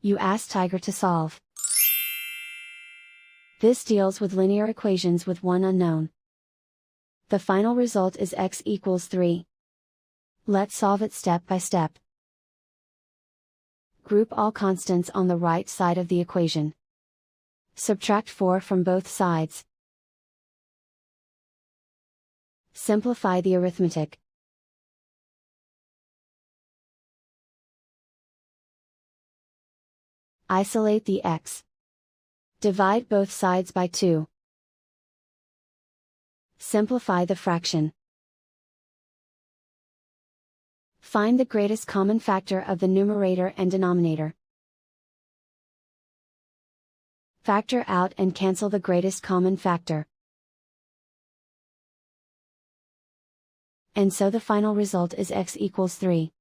You ask Tiger to solve. This deals with linear equations with one unknown. The final result is x equals 3. Let's solve it step by step. Group all constants on the right side of the equation. Subtract 4 from both sides. Simplify the arithmetic. Isolate the x. Divide both sides by 2. Simplify the fraction. Find the greatest common factor of the numerator and denominator. Factor out and cancel the greatest common factor. And so the final result is x equals 3.